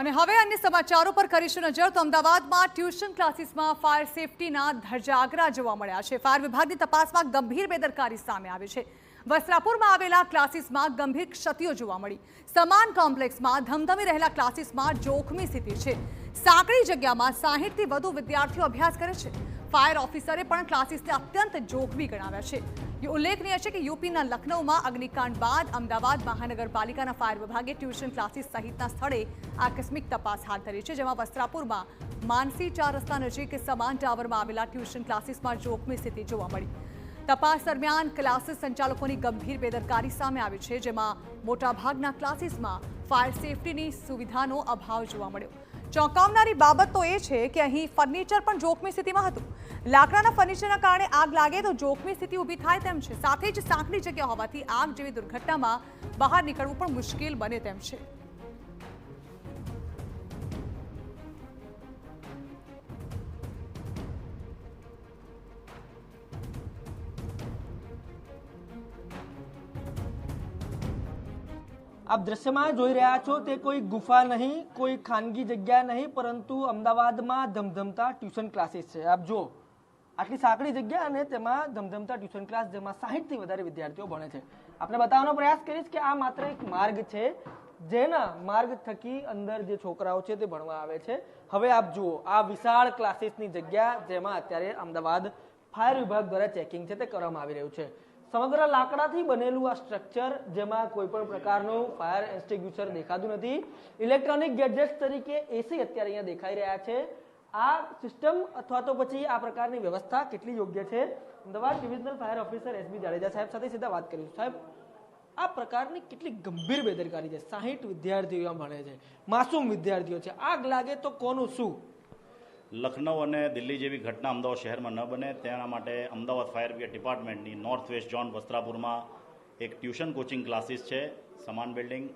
અને હવે અન્ય સમાચારો પર કરીશું નજર તો અમદાવાદમાં ટ્યુશન ક્લાસીસમાં ફાયર સેફટીના ધજાગરા જોવા મળ્યા છે। ફાયર વિભાગની તપાસમાં ગંભીર બેદરકારી સામે આવી છે। વસ્ત્રાપુરમાં આવેલા ક્લાસીસમાં ગંભીર ક્ષતિઓ જોવા મળી। સમાન કોમ્પ્લેક્સમાં ધમધમી રહેલા ક્લાસીસમાં જોખમી સ્થિતિ છે। સાંકડી જગ્યામાં 60થી વધુ વિદ્યાર્થીઓ અભ્યાસ કરે છે। ફાયર ઓફિસરે પણ ક્લાસીસને અત્યંત જોખમી ગણાવ્યા છે। ઉલ્લેખનીય છે કે યુપીના લખનૌમાં અગ્નિકાંડ બાદ અમદાવાદ મહાનગરપાલિકાના ફાયર વિભાગે ટ્યુશન ક્લાસીસ સહિતના સ્થળે આકસ્મિક તપાસ હાથ ધરી છે, જેમાં વસ્ત્રાપુરમાં માનસી 4 રસ્તા નજીક સમાન ટાવરમાં આવેલા ટ્યુશન ક્લાસીસમાં જોખમી સ્થિતિ જોવા મળી। તપાસ દરમિયાન ક્લાસીસ સંચાલકોની ગંભીર બેદરકારી સામે આવી છે, જેમાં મોટાભાગના ક્લાસીસમાં ફાયર સેફટીની સુવિધાનો અભાવ જોવા મળ્યો। ચોંકાવનારી બાબત તો એ છે કે અહીં ફર્નિચર પણ જોખમી સ્થિતિમાં હતું। લાકડાના ફર્નિચરના કારણે આગ લાગે તો જોખમી સ્થિતિ ઊભી થાય તેમ છે। સાથે જ સાંકડી જગ્યા હોવાથી આગ જેવી દુર્ઘટનામાં બહાર નીકળવું પણ મુશ્કેલ બને તેમ છે। आप दृश्य में જોઈ રહ્યા છો તે કોઈ ગુફા નહીં, કોઈ ખાનગી જગ્યા નહીં, પરંતુ અમદાવાદમાં ધમધમતા ટ્યુશન ક્લાસીસ છે। આપ જો આટલી સાંકડી જગ્યા અને તેમાં ધમધમતા ટ્યુશન ક્લાસ, જેમાં 60 થી વધારે વિદ્યાર્થીઓ ભણે છે। આપણે બતાવવાનો પ્રયાસ કરીશ કે આ માત્ર એક માર્ગ છે, જેના માર્ગ થકી અંદર જે છોકરાઓ છે તે ભણવા આવે છે। હવે આપ જુઓ આ વિશાળ ક્લાસીસની જગ્યા, જેમાં અત્યારે અમદાવાદ ફાયર વિભાગ દ્વારા ચેકિંગ છે તે કરવામાં આવી રહ્યું છે। સમગ્ર લાકડાથી બનેલું આ સ્ટ્રક્ચર, જેમાં કોઈ પણ પ્રકારનું ફાયર એક્સટિંગ્યુશર દેખાતું નથી। ઇલેક્ટ્રોનિક ગેજેટ્સ તરીકે એસી અત્યારે અહીંયા દેખાઈ રહ્યા છે। આ સિસ્ટમ અથવા તો પછી આ પ્રકારની વ્યવસ્થા કેટલી યોગ્ય છે? Ahmedabad divisional fire officer S B Jadeja સાહેબ સાથે સીધા વાત કરીશું। સાહેબ, આ પ્રકારની કેટલી ગંભીર બેદરકારી છે। 60 વિદ્યાર્થીઓ ભણે છે, માસૂમ વિદ્યાર્થીઓ છે, આગ લાગે તો કોનું શું? લખનઉ અને દિલ્હી જેવી ઘટના અમદાવાદ શહેરમાં ન બને તેના માટે અમદાવાદ ફાયર બ્રિગેડ ડિપાર્ટમેન્ટની નોર્થ વેસ્ટ ઝોન વસ્ત્રાપુરમાં એક ટ્યુશન કોચિંગ ક્લાસીસ છે, સમાન બિલ્ડિંગ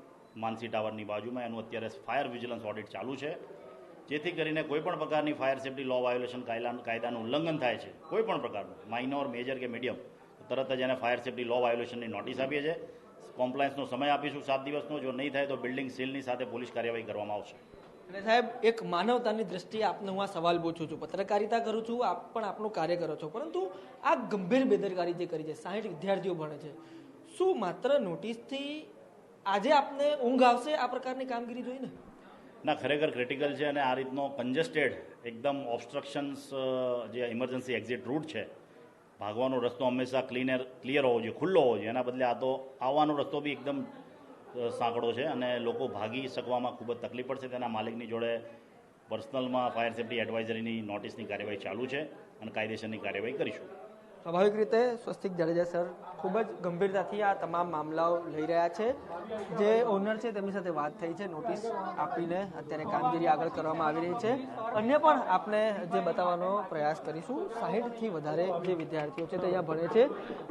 માનસી ટાવરની બાજુમાં। એનું અત્યારે ફાયર વિજિલન્સ ઓડિટ ચાલુ છે, જેથી કરીને કોઈપણ પ્રકારની ફાયર સેફ્ટી લો વાયોલેશન કાયદાનું ઉલ્લંઘન થાય છે, કોઈપણ પ્રકારનું માઇનોર, મેજર કે મીડિયમ, તરત જ એને ફાયર સેફ્ટી લો વાયોલેશનની નોટિસ આપીએ છીએ। કોમ્પ્લાયન્સનો સમય આપીશું 7 દિવસનો। જો નહીં થાય તો બિલ્ડિંગ સીલની સાથે પોલીસ કાર્યવાહી કરવામાં આવશે। અને સાહેબ, એક માનવતાની દ્રષ્ટિએ આપને હું આ સવાલ પૂછું છું, પત્રકારિતા કરું છું, આપ પણ આપનું કાર્ય કરો છો, પરંતુ આ ગંભીર બેદરકારી જે કરી છે, 60 વિદ્યાર્થીઓ ભણે છે, શું માત્ર નોટિસથી આજે આપને ઊંઘ આવશે આ પ્રકારની કામગીરી જોઈને? ના, ખરેખર ક્રિટિકલ છે, અને આ રીતનો કન્જેસ્ટેડ એકદમ ઓબ્સ્ટ્રક્શન્સ, જે ઇમરજન્સી એક્ઝિટ રૂટ છે, ભાગવાનો રસ્તો હંમેશા ક્લિયર હોવો જોઈએ, ખુલ્લો હોવો જોઈએ। એના બદલે આ તો આવવાનો રસ્તો બી એકદમ સાંકડો છે, અને લોકો ભાગી શકવામાં ખૂબ જ તકલીફ પડશે। તેના માલિકની જોડે પર્સનલમાં ફાયર સેફ્ટી એડવાઇઝરીની નોટિસની કાર્યવાહી ચાલુ છે, અને કાયદેસરની કાર્યવાહી કરીશું। સ્વાભાવિક રીતે સ્વસ્તિક જાડેજા સર ખૂબ જ ગંભીરતાથી આ તમામ મામલાઓ લઈ રહ્યા છે। જે ઓનર છે તેમની સાથે વાત થઈ છે, નોટિસ આપીને અત્યારે કામગીરી આગળ કરવામાં આવી રહી છે। અન્ય પણ આપણે જે બતાવવાનો પ્રયાસ કરીશું, 60થી વધારે જે વિદ્યાર્થીઓ છે તે અહીંયા ભણે છે।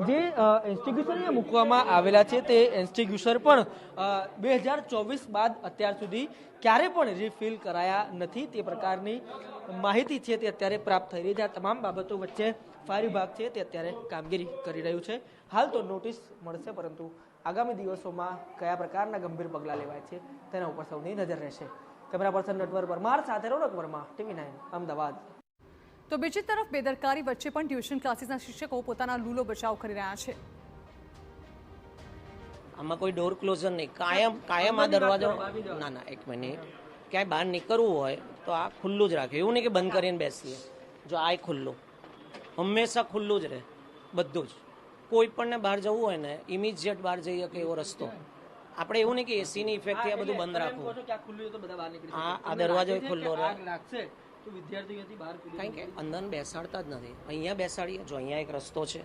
જે ઇન્સ્ટિટ્યુશન અહીંયા મૂકવામાં આવેલા છે તે ઇન્સ્ટિટ્યુશન પણ 2024 બાદ અત્યાર સુધી ક્યારે પણ રિફિલ કરાયા નથી, તે પ્રકારની માહિતી છે તે અત્યારે પ્રાપ્ત થઈ રહી છે। આ તમામ બાબતો વચ્ચે ફાયર વિભાગ છે તે અત્યારે કામગીરી કરી રહ્યું છે। હાલ તો નોટિસ મળશે, પરંતુ આગામી દિવસોમાં કયા પ્રકારના ગંભીર પગલાં લેવાય છે તેના ઉપર સૌની નજર રહેશે। કેમેરા પર્સન નટવર પરમાર સાથે રોનક વર્મા, TV9 અમદાવાદ। તો બીજી તરફ બેદરકારી વચ્ચે પણ ટ્યુશન ક્લાસીસના શિક્ષકો પોતાના લૂલો બચાવ કરી રહ્યા છે। આમાં કોઈ ડોર ક્લોઝર નહીં, કાયમ આ દરવાજો, ના 1 મિનિટ, ક્યાંય બહાર નીકળવું હોય તો આ ખુલ્લું જ રાખે, એવું નહીં કે બંધ કરીને બેસીએ। જો આ ખુલ્લું, હંમેશા ખુલ્લું જ રહે બધું જ। કોઈ પણને બહાર જવું હોય ને, ઇમિડિયેટ બહાર જઈ શકે એવો રસ્તો। આપણે એવું નહીં કે એસીની ઇફેક્ટથી આ બધું બંધ રાખવું। આ દરવાજો ખુલ્લો રહે, કારણ કે અંદર બેસાડતા જ નથી, અહીંયા બેસાડીએ। જો અહીંયા એક રસ્તો છે,